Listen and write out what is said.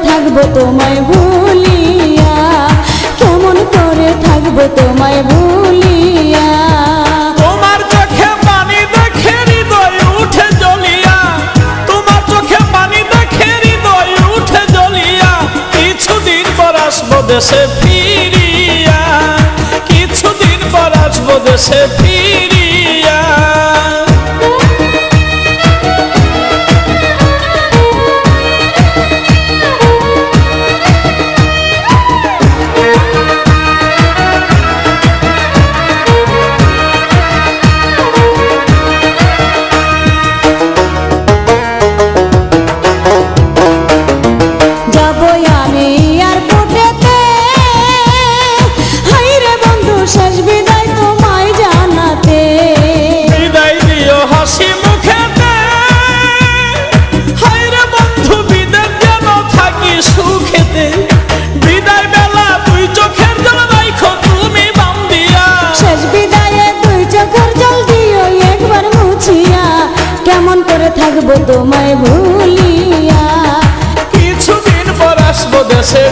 থাকবো তোমায় ভুলিয়া, কেমন করে থাকবো তোমায় ভুলিয়া। তোমার চোখে পানি দেখে হৃদয় উঠে জ্বলিয়া, তোমার চোখে পানি দেখে হৃদয় উঠে জ্বলিয়া। কিছুদিন পর আসবো দেশে ফিরিয়া, কিছুদিন পর আসবো দেশে ফিরিয়া। কেমন করে থাকবো তোমায় ভুলিয়া, কিছুদিন পর আসবো দেশে।